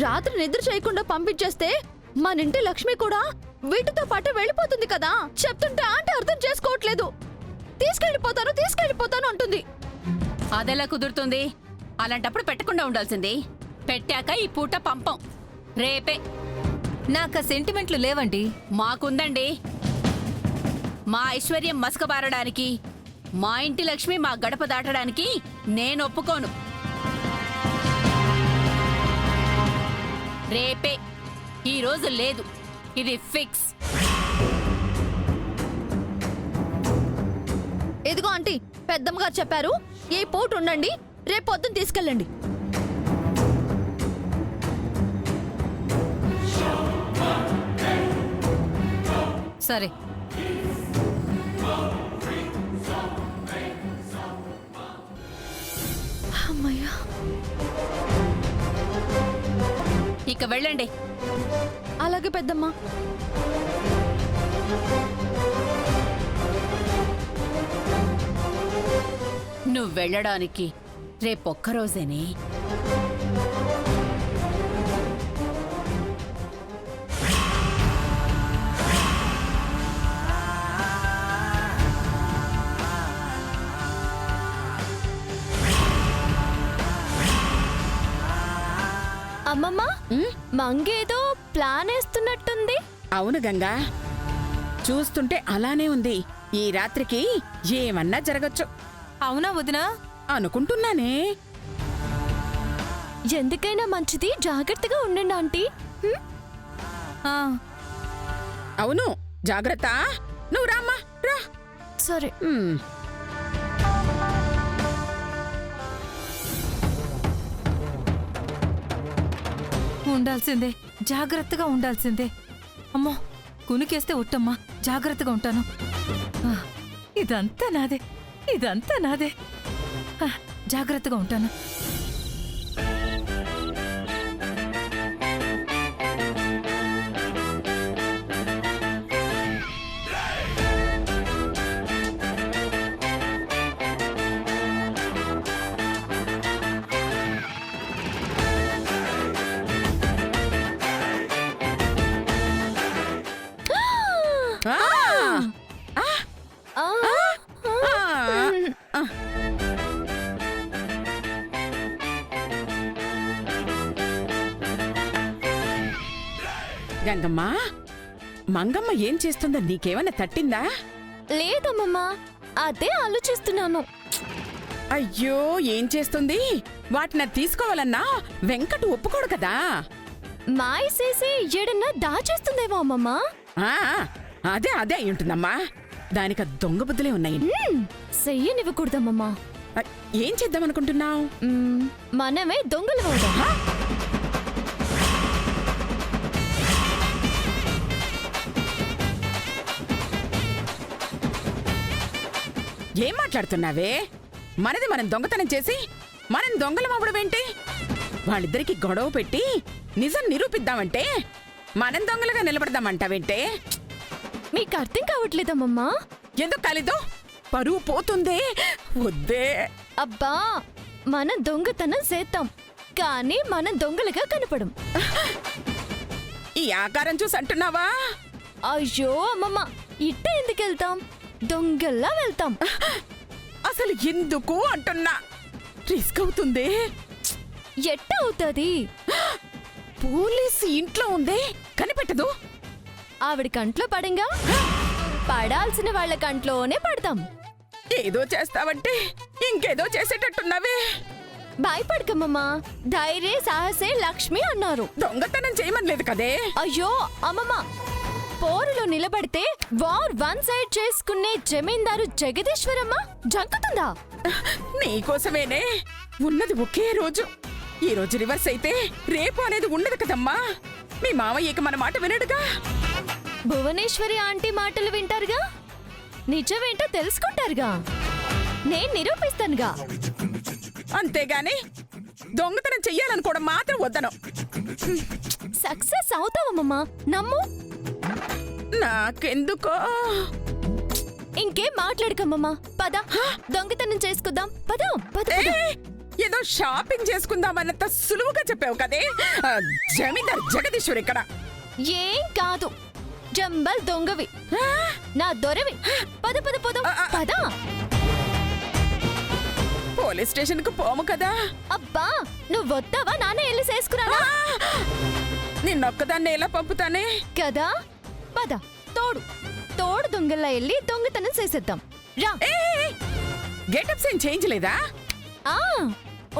రాత్రి నిద్ర చేయకుండా పంపించేస్తే మనింటి లక్ష్మి కూడా వీటితో పాటు వెళ్ళిపోతుంది కదా. చెప్తుంటే ఆంటీ అర్థం చేసుకోవట్లేదు. తీసుకెళ్ళిపోతాను అంటుంది. అదెలా కుదురుతుంది? అలాంటప్పుడు పెట్టకుండా ఉండాల్సింది. పెట్టాక ఈ పూట పంపం, రేపే. నాకు సెంటిమెంట్లు లేవండి. మాకుందండి. మా ఐశ్వర్యం మసకబారడానికి, మా ఇంటి లక్ష్మి మా గడప దాటడానికి నేను ఒప్పుకోను. రేపే, ఈ రోజు లేదు. ఇది ఫిక్స్. ఇదిగో ఆంటీ, పెద్దమ్మగారు చెప్పారు, ఈ పూట ఉండండి, రేపు పొద్దున్న తీసుకెళ్ళండి. సరే. అమ్మయ్యా, ఇక వెళ్ళండి. అలాగే పెద్దమ్మా. నువ్వు వెళ్ళడానికి రేపొక్కరోజేనే. అమ్మమ్మ, మంగేదో ప్లాన్ వేస్తున్నట్టుంది. అవును గంగా, చూస్తుంటే అలానే ఉంది. ఈ రాత్రికి ఏమన్నా జరగచ్చు. అవునా వదినా? అనుకుంటున్నానే. ఎందుకైనా మంచిది జాగ్రత్తగా ఉండండి ఆంటీ. ఆ, అవును, జాగ్రత్త. నువ్వు రామ్మా, రా. సరే. ఉండాల్సిందే, జాగ్రత్తగా ఉండాల్సిందే. అమ్మో, కునికేస్తే ఒట్టమ్మా. జాగ్రత్తగా ఉంటాను. ఆ, ఇదంతా నాదే, ఇదంతా నాదే. ఆ, జాగ్రత్తగా ఉంటాను. గంగమ్మ, మంగమ్మ ఏం చేస్తుందో నీకేమన్నా తట్టిందా? లేదమ్మమ్మా, అదే ఆలోచిస్తున్నాను. అయ్యో, ఏం చేస్తుంది? వాటిని తీసుకోవాలన్నా వెంకట్ ఒప్పుకోడు కదా. మాయసేసి ఏడన్నా దాచేస్తుందేమో అమ్మమ్మా. ఆ, అదే అయి ఉంటుందమ్మా. దానికి దొంగ బుద్ధులే ఉన్నాయి. చెయ్యనివ్వకూడదమ్మమ్మా. ఏం చేద్దామనుకుంటున్నావు? మనమే దొంగలు అవుదాం. ఏం మాట్లాడుతున్నావే? మనది మనం దొంగతనం చేసి మనం దొంగలం అవ్వడమేంటి? వాళ్ళిద్దరికి గొడవ పెట్టి నిజం నిరూపిద్దామంటే మనం దొంగలుగా నిలబడదామంటావేంటే? మీకు అర్థం కావట్లేదమ్మమ్మా. ఎందుకు కాలిదో? పరువు పోతుందే. వద్దే. అబ్బా, మనం దొంగతనం చేద్దాం, కానీ మనం దొంగలుగా కనపడం. ఈ ఆకారం చూసి అంటున్నావా? అయ్యో అమ్మమ్మ, ఇట్ట ఎందుకెళ్తాం? దొంగల్లా వెళ్తాం. అసలు ఎందుకు అంటున్నా? రిస్క్ అవుతుంది. ఎట్ట అవుతుంది? పోలీసు ఇంట్లో ఉందే, కనిపెట్టదు. ఆవిడ కంట్లో పడంగా పడాల్సిన వాళ్ళ కంట్లోనే పడతాం. ఏదో చేస్తావంటే ఇంకేదో చేసేటట్టున్నావే. భయపడకమ్మమ్మా, ధైర్య సాహసే లక్ష్మి అన్నారు. దొంగతనం చేయమనలేదు కదే. అయ్యో అమ్మమ్మ, పోరులో నిలబడితే వార్ వన్ సైడ్ చేసుకునే జమీందారు జగదీశ్వరమ్మ జంకుతుందా? నీకోసమేనే ఉన్నది ఒకే రోజు. ఈ రోజు రివర్స్ అయితే రేపు అనేది ఉండదు కదమ్మా. మీ మావయ్యకి మన మాట వినడుగా. భువనేశ్వరి ఆంటీ మాటలు వింటారుగా, నిజమేంటో తెలుసుకుంటారుగా, నేను నిరూపిస్తానుగా. అంతేగాని దొంగతనం చెయ్యాలనుకోవడం మాత్రం వద్దను. సక్సెస్ అవుతావమ్మమ్మా, నమ్ము. నాకెందుకో. ఇంకేం మాట్లాడకమ్మమ్మా, పద దొంగతనం చేసుకుందాం. పద పద. ఏదో షాపింగ్ చేసుకుందామన్నంత సులువుగా చెప్పావు కదే. జమీందార్ జగదీశ్వర్ ఇక్కడ. ఏం కాదు, జంబల్ దొంగవి, నా దొరవి. పద పద పద పద. పోలీస్ స్టేషన్ కు పోము కదా. అబ్బా, నువ్వు వద్దావా? నానే వెళ్ళి చేసుకురానా నిన్నొక్కదాన్ని ఎలా పంపుతానే కదా. పద, తోడు తోడు దొంగల్లా వెళ్ళి దొంగతనం చేసేద్దాం రా. గెటప్ సేం చేంజ్ లేదా? ఆ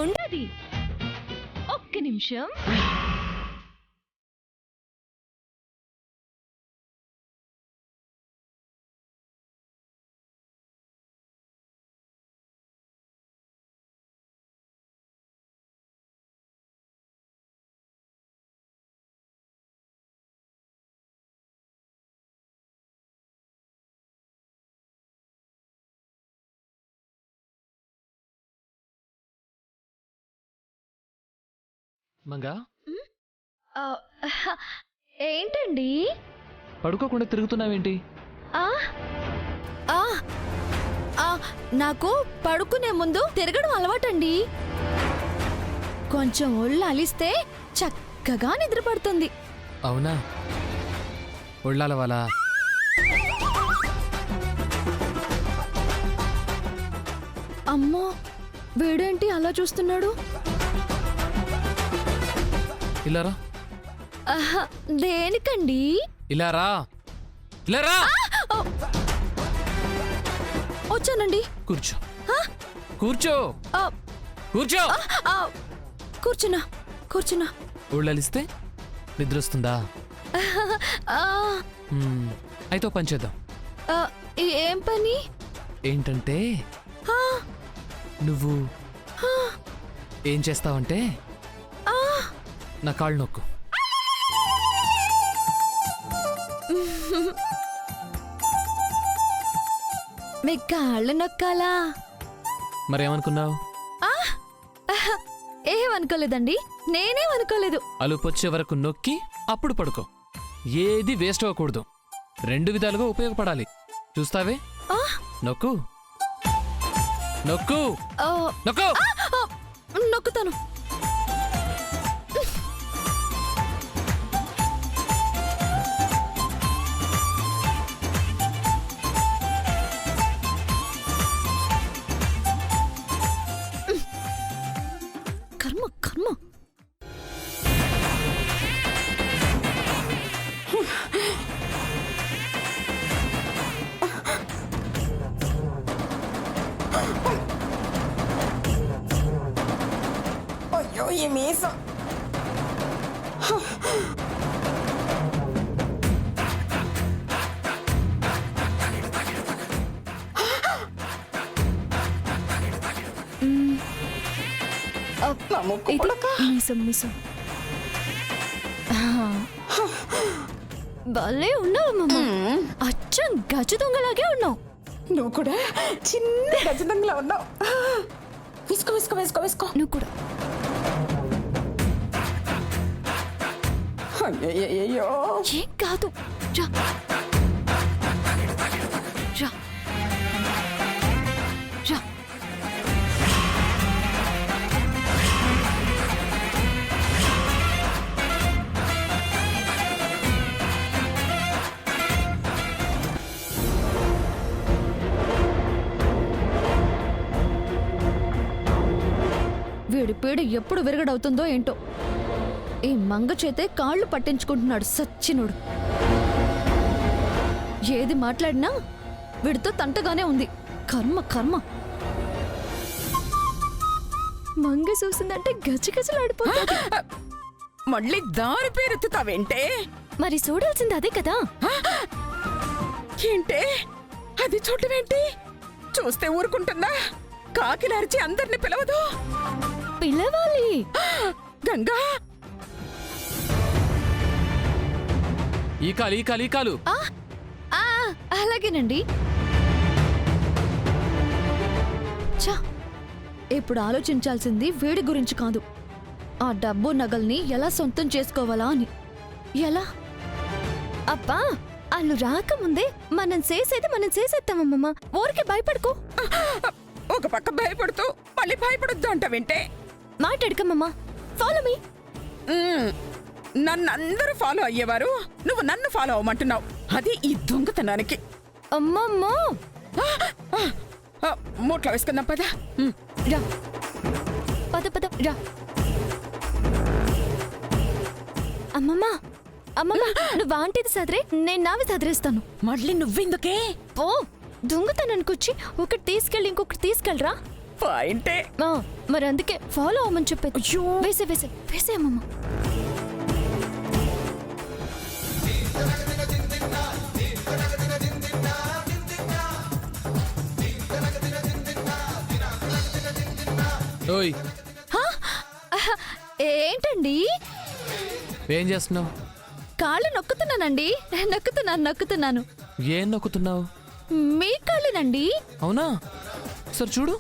ఉండది, ఒక్క నిమిషం. మంగా ఏంటండి? పడుకోకుండా తిరుగుతున్నావేంటి? ఆ ఆ ఆ నాకు పడుకునే ముందు తిరగడం అలవాటండి. కొంచెం ఒళ్ళు అలిస్తే చక్కగా నిద్ర పడుతుంది. అవునా? ఒళ్ళాల వాళ్ళ అమ్మో, వీడేంటి అలా చూస్తున్నాడు? ఇలారా, ఆహా, దేనికండి? ఇలారా, ఇలారా. వచ్చానండి. కూర్చో, ఆ, కూర్చో, ఆ, కూర్చో. ఆ, కూర్చున్నా కూర్చున్నా. ఒళ్ళలిస్తే నిద్ర వస్తుందా? ఆ, అయితే ఓ పని చేద్దాం. ఆ, ఏం పని? ఏంటంటే ఆ, నువ్వు ఆ, ఏం చేస్తావంటే ఆ. నా కాళ్ళు నొక్కు. మీ కాళ్ళు నొక్కాలా? మరేమనుకున్నావు? ఏమనుకోలేదండి, నేనేమనుకోలేదు. అలుపొచ్చే వరకు నొక్కి అప్పుడు పడుకో. ఏది వేస్ట్ అవ్వకూడదు, 2 విధాలుగా ఉపయోగపడాలి. చూస్తావే? ఆ, నొక్కు, నొక్కు, ఆ, నొక్కు. ఆ, నొక్కుతాను. కర్మ కర్మ. అయ్యో, ఈ మీసం. నా ముక్కు పుడక. మీసం మీసం. భలే ఉన్నావు అమ్మమ్మ, అచ్చం గజ దొంగలాగే ఉన్నావు. నువ్వు కూడా చిన్న గజదంగలా ఉన్నావు. వేసుకో వేసుకో వేసుకో వేసుకో. నువ్వు కూడా. అయ్యో, ఏం కాదు, రా రా రా. వీడి పీడ ఎప్పుడు విరగడవుతుందో ఏంటో. ఈ మంగ చేతే కాళ్ళు పట్టించుకుంటున్నాడు సచ్చినుడు. ఏది మాట్లాడినా వీడితో తంటగానే ఉంది. కర్మ కర్మ. మంగ చూసిందంటే గజగజలాడిపోతుంది. మళ్ళీ దారి పేరెత్తుతావేంటే? మరి చూడాల్సింది అదే కదా. ఏంటే అది చూడవేంటి? చూస్తే ఊరుకుంటుందా? కాకిలార్చి అందరిని పిలవదు. పిలవాలి. గంగా, ఈ కాలు, ఈ కాలు, ఈ కాలు. ఆ, ఆ, అలాగేనండి. చా, ఇప్పుడు ఆలోచించాల్సింది వీడి గురించి కాదు, ఆ డబ్బు నగల్ని ఎలా సొంతం చేసుకోవాలా అని. ఎలా? అబ్బా, వాళ్ళు రాకముందే మనం చేసేది మనం చేసేద్దామమ్మమ్మ. ఊరికి భయపడుకో. ఒక పక్క భయపడుతూ మళ్ళీ భయపడొద్దు అంట వింటే మాట్లాడకమ్మా, ఫాలో మీ. నన్ను అందరూ ఫాలో అయ్యేవారు, నువ్వు నన్ను ఫాలో అవ్వమంటున్నావు. అది ఈ దొంగతనానికి. అమ్మమ్మో, మూట్లో వేసుకుందాం పద. రా పద పద రా. అమ్మమ్మా అమ్మమ్మా, నువ్వు ఆంటీది సదరే, నేను నావి సదరేస్తాను. మళ్ళీ నువ్వెందుకే? ఓ దొంగతనానికొచ్చి ఒకటి తీసుకెళ్ళి ఇంకొకటి తీసుకెళ్ళరా. పాయింటే. మరి అందుకే ఫాలో అవ్వమని చెప్పేది. అయ్యో. వేసే వేసే వేసే అమ్మమ్మ. ఓయ్, ఏంటండి? ఏం చేస్తున్నావు? కాళ్ళు నొక్కుతున్నానండి, నొక్కుతున్నాను. ఏం నొక్కుతున్నావు? మీ కాళ్ళేనండి. అవునా? సరే చూడు.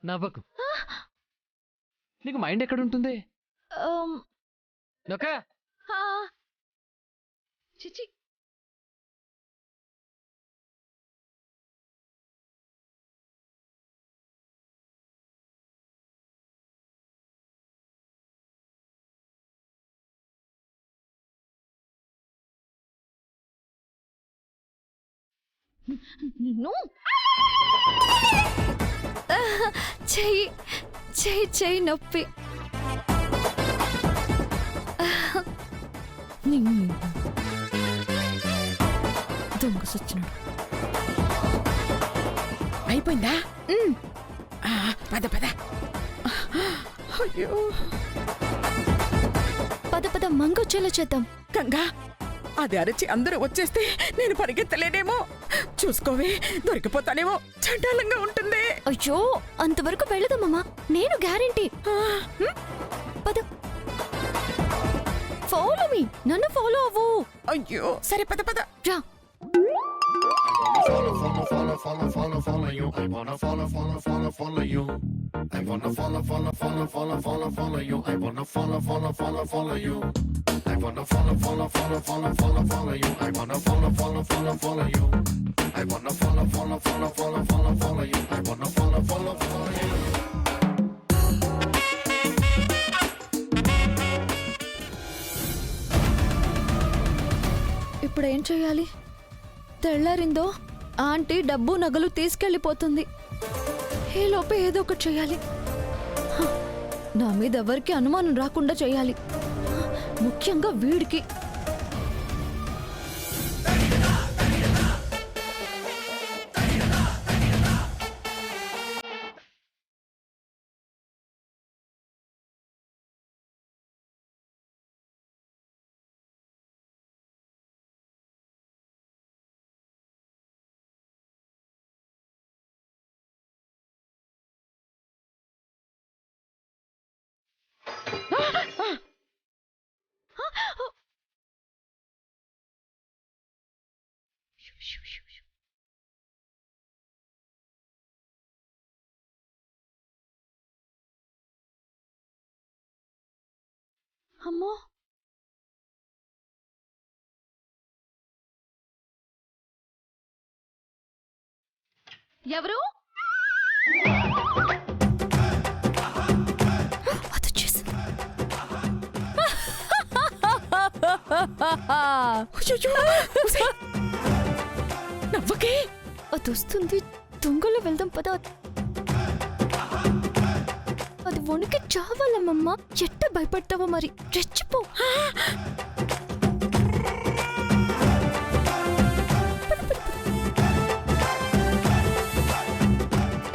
నవ్వకు. నీకు మైండ్ ఎక్కడుంటుంది? నొక్క. చిచి. చెయ్యి చెయ్యి చెయ్యి నొప్పి. దొంగ సచ్చినాడు. అయిపోయిందా? పద పద. అయ్యో, పద పద మంగొచ్చేలా చేద్దాం. గంగా, అది అరచి అందరూ వచ్చేస్తే నేను పరిగెత్తలేనేమో. చూసుకోవే, దొరికిపోతానేమో. చండాలంగా ఉంటుంది. అయ్యో, అంతవరకు వెళ్ళదమ్మా, నేను గ్యారెంటీ. పద, ఫాలో మీ. నన్ను ఫాలో అవ్వు. అయ్యో, సరే పద పద. రా. Follow you. I wanna follow you. I wanna follow you. I wanna follow you. I wanna follow you. I wanna follow you. I wanna follow you. I wanna follow you. ఇప్పుడు ఏం చెయ్యాలి? తెల్లారిందో aunty డబ్బు నగలు తీసుకెళ్ళిపోతుంది. ఈ లోపే ఏదో ఒకటి చెయ్యాలి. నా మీద ఎవరికి అనుమానం రాకుండా చెయ్యాలి, ముఖ్యంగా వీడికి. అమ్మో, ఎవరు? అదొచ్చేసింది. నవ్వకే. అది వస్తుంది. దొంగలో వెళ్దాం పద. అది వణికి చావాలమ్మమ్మ. ఎట్ట భయపడతావో మరి, రెచ్చిపో.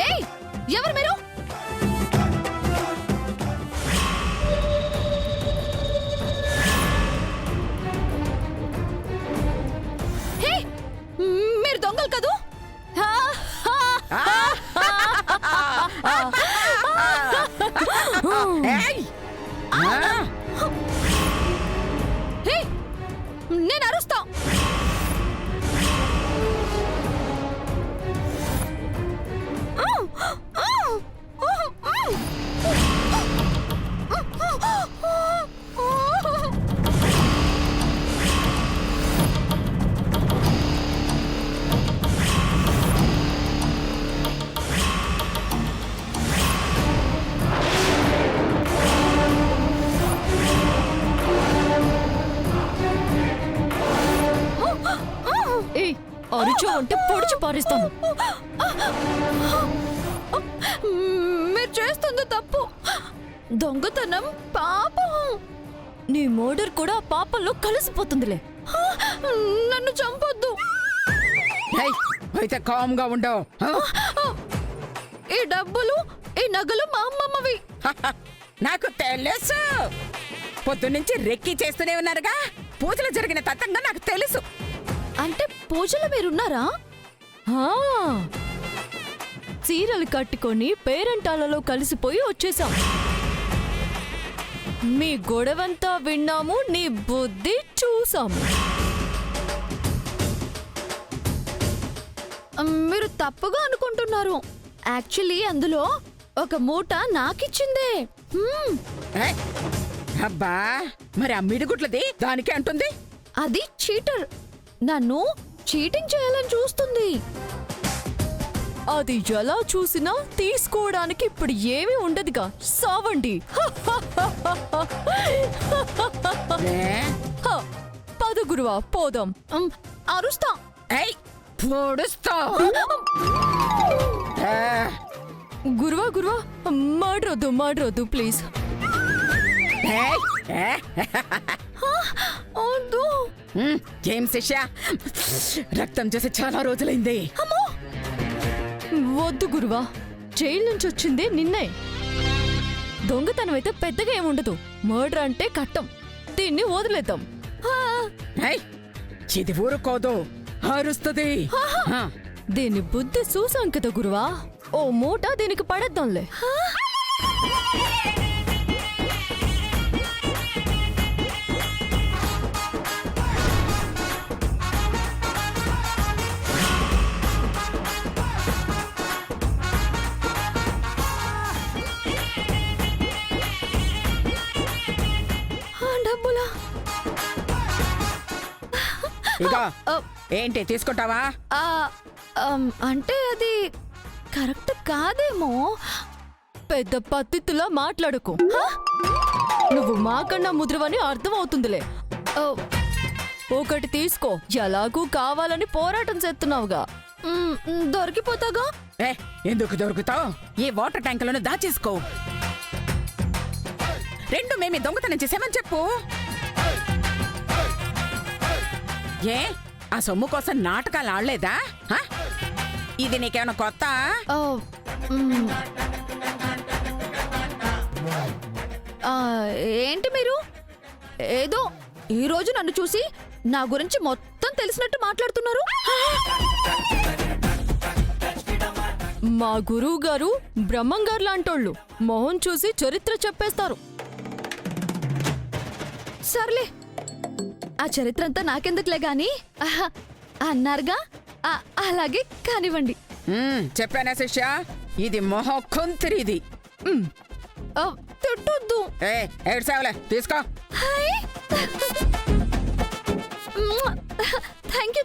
ఏయ్, ఎవరు మీరు? హే, మీరు దొంగలు కదూ? అరుచు అంటే పొడిచి పారిస్తాను. మీరు చేస్తుంది తప్పు. దొంగతనం పాపం. నీ మర్డర్ కూడా పాపంలో కలిసిపోతుందిలే. నన్ను చంపొద్దు. ఏయ్, అయితే కామ్గా ఉండవు. ఈ డబ్బులు ఈ నగలు మా అమ్మమ్మవి. నాకు తెలుసు. పొద్దున్నుంచి రెక్కి చేస్తూనే ఉన్నారుగా. పూజలు జరిగిన తతంగా నాకు తెలుసు. అంటే పూజలో మీరున్నారా? చీరలు కట్టుకొని పేరంటాలలో కలిసిపోయి వచ్చేసాం. మీ గొడవంతా విన్నాము, నీ బుద్ధి చూసాము. మీరు తప్పుగా అనుకుంటున్నారు. యాక్చువల్లీ అందులో ఒక మూట నాకిచ్చిందే. ఏయ్, అబ్బా, మరి ఆ మిడిగుట్లది దానికే అంటుంది. అది చీటర్. నన్ను చీటింగ్ చేయాలని చూస్తుంది. అది ఎలా చూసినా తీసుకోవడానికి ఇప్పుడు ఏమీ ఉండదుగా. సావండి. ఏ? పద గురువా, పోదాం. అరుస్తా. ఏయ్, పొడుస్తా. గురువా గురువా, మాడ్రొద్దు ప్లీజ్. ఏయ్, ఏ? వద్దు. ఏం శిష్య, రక్తం చేసి చాలా రోజులైంది. వద్దు గురువా, జైలు నుంచి వచ్చిందే నిన్నే. దొంగతనం అయితే పెద్దగా ఏముండదు. మర్డర్ అంటే కట్టం. దీన్ని వదిలేద్దాం. ఏయ్, ఇది ఊరుకోదు, అరుస్తుంది. దీని బుద్ధి చూసాం కదా గురువా. ఓ మూట దీనికి పడేద్దాంలే. డబ్బులా? ఇక ఏంటి తీసుకుంటావా? అంటే అది కరెక్ట్ కాదేమో. పెద్ద పత్తిత్తులా మాట్లాడుకో. నువ్వు మాకన్నా ముద్రవని అర్థమవుతుందిలే. ఒకటి తీసుకో. ఎలాగూ కావాలని పోరాటం చేస్తున్నావుగా. దొరికిపోతాగా. ఏ, ఎందుకు దొరుకుతావు? ఈ వాటర్ ట్యాంకులను దాచేసుకో. రెండు మేమే దొంగతనం చేసామని చెప్పు. ఏ, ఆ సొమ్ము కోసం నాటకాలు ఆడలేదా? ఇది నీకేమైనా కొత్త? ఏంటి మీరు ఏదో ఈ రోజు నన్ను చూసి నా గురించి మొత్తం తెలిసినట్టు మాట్లాడుతున్నారు. మా గురువు గారు బ్రహ్మంగారు లాంటోళ్ళు. మొహం చూసి చరిత్ర చెప్పేస్తారు. సర్లే, ఆ చరిత్ర అంతా నాకెందుకులే గాని. అన్నారుగా, అలాగే కానివ్వండి. చెప్పానా శిష్య, ఇది మొహం కొంతిరిది. తిట్టొద్దు. ఏడ్సావులే, తీసుకో.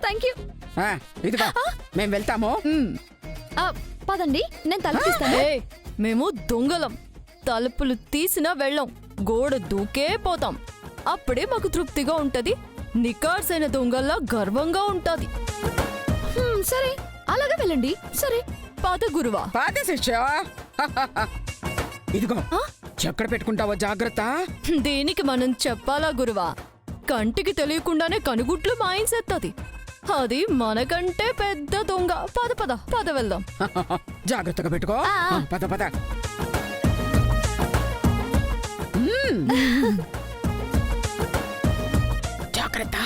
Thank you. ఇదిగో, మేం వెళ్తాము. పదండి, నేను తలుపు తీస్తాను. మేము దొంగలం. తలుపులు తీసినా వెళ్ళం, గోడ దూకే పోతాం. అప్పుడే మాకు తృప్తిగా ఉంటది. నికార్సైన దొంగల్లా గర్వంగా ఉంటది. సరే, అలాగే వెళ్ళండి. సరే, పద గురువా. పాద శిష్య. ఇదిగో, ఎక్కడ పెట్టుకుంటావో జాగ్రత్త. దీనికి మనం చెప్పాలా గురువా? కంటికి తెలియకుండానే కనుగుట్లు మాయించేత్తది. అది మనకంటే పెద్ద దొంగ. పద వెళ్దాం. జాగ్రత్తగా పెట్టుకో. పద పద. జాగ్రత్త.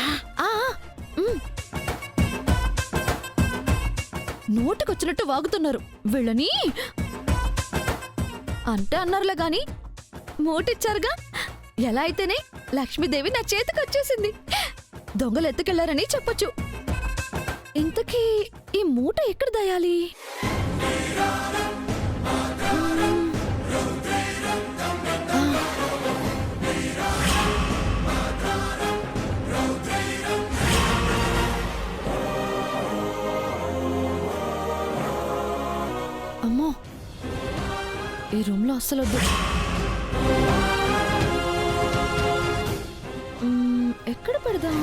నోటికొచ్చినట్టు వాగుతున్నారు వీళ్ళని. అంటే అన్నారులే గాని మూటిచ్చారుగా. ఎలా అయితేనే లక్ష్మీదేవి నా చేతికి వచ్చేసింది. దొంగలు ఎత్తుకెళ్లారని చెప్పొచ్చు. ఇంతకీ ఈ మూట ఎక్కడ దాయాలి? అమ్మో, ఈ రూమ్లో అస్సలొద్దు. ఎక్కడ పెడదాం?